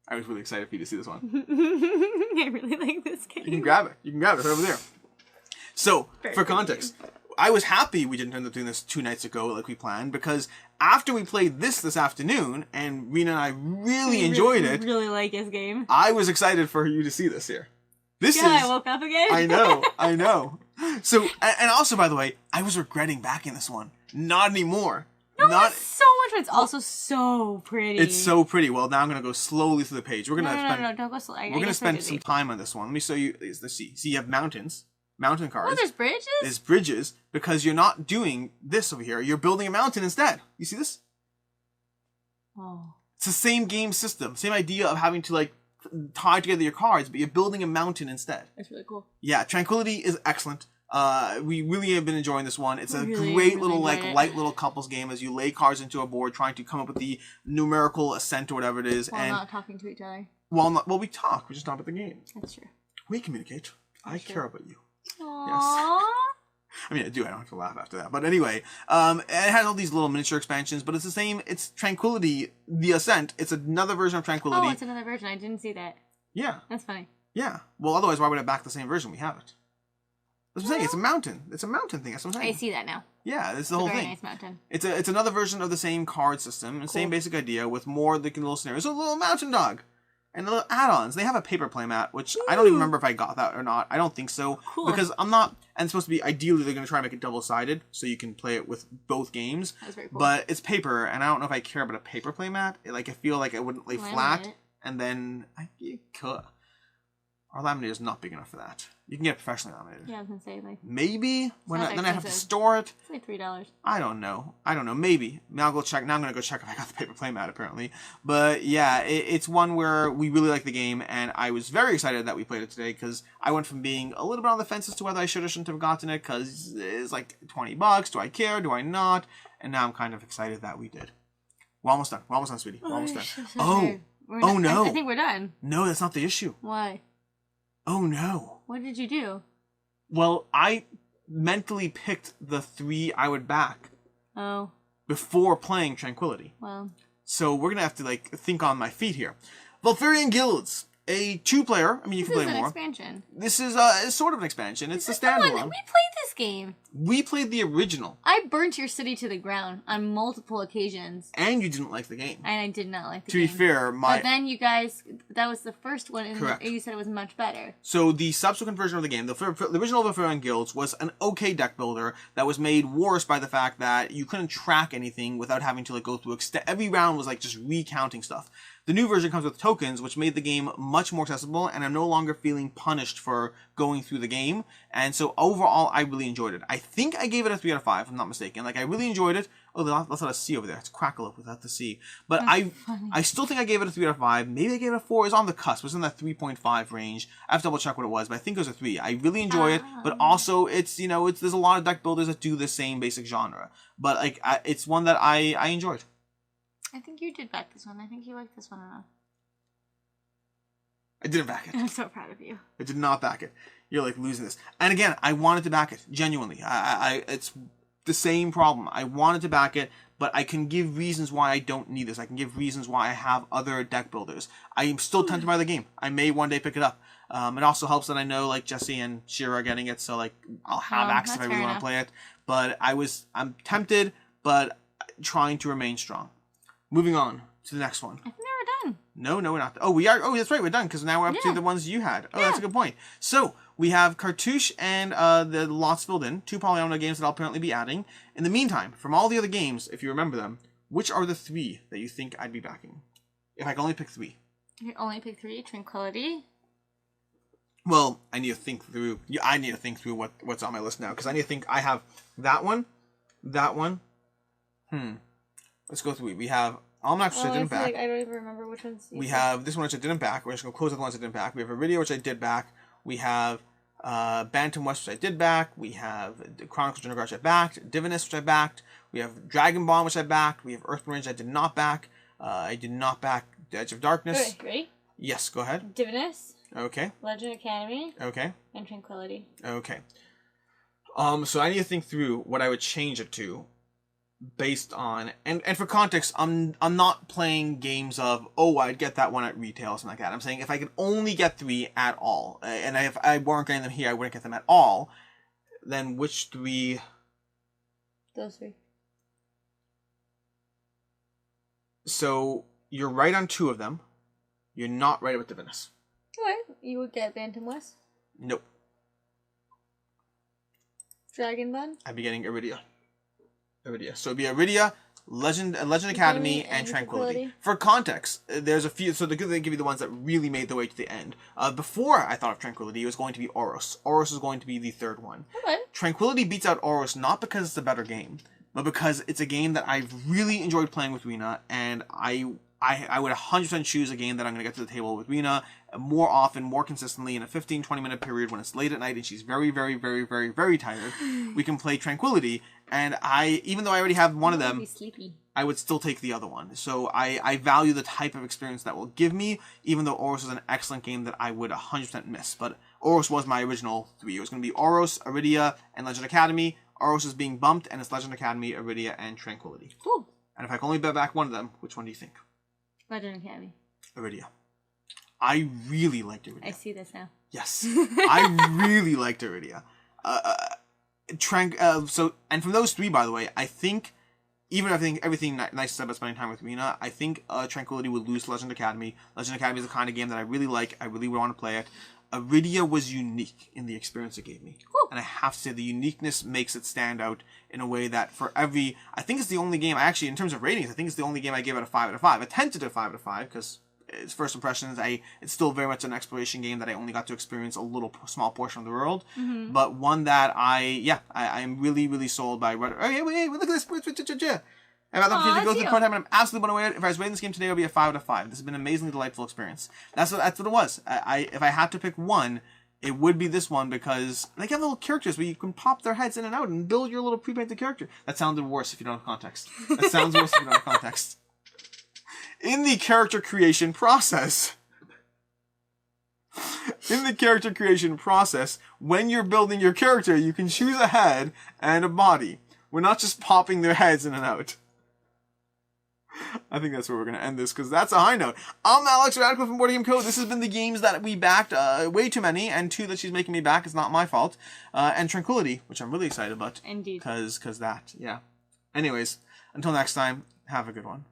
I was really excited for you to see this one. I really like this game. You can grab it. You can grab it right over there. So, for context, I was happy we didn't end up doing this 2 nights ago like we planned, because after we played this afternoon, and Rena and I really enjoyed it, really like this game. I was excited for you to see this here. This Yeah, is... I woke up again. I know. So, and also, by the way, I was regretting backing this one. Not anymore. No, Not... it's so much fun. It's also so pretty. It's so pretty. Well, now I'm going to go slowly through the page. We're going to No, don't go slow. We're going to spend some time on this one. Let me show you. Let's see. See, you have mountains. Mountain cards. Oh, there's bridges? There's bridges, because you're not doing this over here. You're building a mountain instead. You see this? Oh. It's the same game system. Same idea of having to, like, tie together your cards, but you're building a mountain instead. That's really cool. Yeah, Tranquility is excellent. We really have been enjoying this one. It's a Really, great really little, like, enjoyed it. light little couples game as you lay cards into a board, trying to come up with the numerical ascent or whatever it is. While and not talking to each other. well, we talk. We're just not about the game. That's true. We communicate. I care about you. Aww. I mean, I do. I don't have to laugh after that. But anyway, it has all these little miniature expansions, but it's the same. It's Tranquility, the Ascent. It's another version of Tranquility. Oh, it's another version. I didn't see that. Yeah. That's funny. Yeah. Well, otherwise, why would I back the same version? We have it. That's what I'm saying. It's a mountain. It's a mountain thing. That's what I'm saying. I see that now. Yeah, it's the It's a whole very thing. nice mountain. It's another version of the same card system, and same basic idea with more the little scenarios. So a little mountain dog. And the little add-ons. They have a paper playmat, which I don't even remember if I got that or not. I don't think so. Cool. Because I'm not... And it's supposed to be... Ideally, they're going to try and make it double-sided, so you can play it with both games. That's very cool. But it's paper, and I don't know if I care about a paper playmat. I feel like it wouldn't lay flat. Laminate. And then... You could. Our laminator is not big enough for that. You can get it professionally laminated. Yeah, I was going to say, like, Maybe. not Then I have to expensive. store it. it's like $3. I don't know. Maybe. Now I'll go check. Now I'm going to go check if I got the paper playmat, apparently. But yeah, it's one where we really like the game, and I was very excited that we played it today, because I went from being a little bit on the fence as to whether I should or shouldn't have gotten it, because it's like $20. Do I care? Do I not? And now I'm kind of excited that we did. We're almost done. We're almost done, sweetie. We're almost done. Oh no. I think we're done. No, that's not the issue. Why? Oh no. What did you do? Well, I mentally picked the 3 I would back Oh, before playing Tranquility. well. So we're going to have to, think on my feet here. Volfyrion Guilds. A 2-player. I mean, you This can is play an more. expansion. This is sort of an expansion. It's the Come on, standalone. we played this game. We played the original. I burnt your city to the ground on multiple occasions. And you didn't like the game. And I did not like the To game. be fair, But then you guys, that was the first one, and Correct. you said it was much better. So the subsequent version of the game, the original Volfyrion Guilds, was an okay deck builder that was made worse by the fact that you couldn't track anything without having to go through every round was just recounting stuff. The new version comes with tokens, which made the game much more accessible, and I'm no longer feeling punished for going through the game. And so overall, I really enjoyed it. I think I gave it a 3 out of 5, if I'm not mistaken. I really enjoyed it. Oh, that's not a C over there. It's Crackle Up without the C. But I still think I gave it a 3 out of 5. Maybe I gave it a 4. It was on the cusp. It was in that 3.5 range. I have to double check what it was, but I think it was a 3. I really enjoy it, but also it's there's a lot of deck builders that do the same basic genre. But it's one that I enjoyed. I think you did back this one. I think you liked this one enough. I didn't back it. I'm so proud of you. I did not back it. You're losing this. And again, I wanted to back it genuinely. the same problem. I wanted to back it, but I can give reasons why I don't need this. I can give reasons why I have other deck builders. I am still tempted by the game. I may one day pick it up. It also helps that I know like Jesse and Shira are getting it, so like I'll have access if I really want to play it. But I'm tempted, but trying to remain strong. Moving on to the next one. I think we're done. No, we're not. Oh, we are. Oh, that's right. We're done because now we're up to the ones you had. Oh, that's a good point. So we have Cartouche and the lots filled in. 2 Polyomino games that I'll apparently be adding. In the meantime, from all the other games, if you remember them, which are the 3 that you think I'd be backing? If I can only pick 3. You can only pick 3. Tranquility. Well, I need to think through. Yeah, I need to think through what's on my list now because I need to think. I have that one, that one. Let's go through. We have Almanac, which I didn't back. I don't even remember which ones. We have this one, which I didn't back. We're just going to close out the ones I didn't back. We have Arydia, which I did back. We have Bantam West, which I did back. We have Chronicles of Drunagor, which I backed. Divinus, which I backed. We have Dragonbond, which I backed. We have Earthborne Rangers, I did not back. I did not back the Edge of Darkness. Okay, ready? Yes, go ahead. Divinus. Okay. Legend Academy. Okay. And Tranquility. Okay. So I need to think through what I would change it to. Based on and for context, I'm not playing games of I'd get that one at retail or something like that. I'm saying if I could only get 3 at all, and if I weren't getting them here, I wouldn't get them at all. Then which 3? Those 3. So you're right on 2 of them. You're not right with Divinus. Okay, you would get Bantam West. Nope. Dragonbond. I'd be getting Arydia. So it'd be Arydia, Legend Academy, and Tranquility. For context, there's a few. So they're going to give you the ones that really made their way to the end. Before I thought of Tranquility, it was going to be Oros. Oros is going to be the 3rd one. Okay. Tranquility beats out Oros not because it's a better game, but because it's a game that I've really enjoyed playing with Rena, and I would 100% choose a game that I'm going to get to the table with Rena more often, more consistently in a 15-20 minute period when it's late at night and she's very, very, very, very, very tired. We can play Tranquility, and even though I already have one of them, I would still take the other one. So I value the type of experience that will give me, even though Oros is an excellent game that I would 100% miss. But Oros was my original 3. It was going to be Oros, Arydia, and Legend Academy. Oros is being bumped, and it's Legend Academy, Arydia, and Tranquility. Cool. And if I can only bet back one of them, which one do you think? Legend Academy. Arydia. I really liked Arydia. I see this now. Yes. I really liked Arydia. And from those 3, by the way, I think, even if I think everything nice said about spending time with Rena, I think Tranquility would lose to Legend Academy. Legend Academy is the kind of game that I really like. I really would want to play it. Arydia was unique in the experience it gave me. Cool. And I have to say, the uniqueness makes it stand out in a way that I think it's the only game, in terms of ratings, I think it's the only game I gave it a 5 out of 5. I tended to 5 out of 5, because its first impressions, it's still very much an exploration game that I only got to experience a small portion of the world. Mm-hmm. But one that I'm really, really sold by. Hey, look at this. I've had the opportunity to go through the prototype, and I'm absolutely blown away. If I was rating this game today, it would be a 5 out of 5. This has been an amazingly delightful experience. That's what it was. If I had to pick one, it would be this one because they have little characters where you can pop their heads in and out and build your little pre-painted character. That sounded worse if you don't have context. In the character creation process, when you're building your character, you can choose a head and a body. We're not just popping their heads in and out. I think that's where we're going to end this, because that's a high note. I'm Alex Radical from Board Game Code. This has been the games that we backed, way too many, and 2 that she's making me back. It's not my fault. And Tranquility, which I'm really excited about. Indeed. Because that, yeah. Anyways, until next time, have a good one.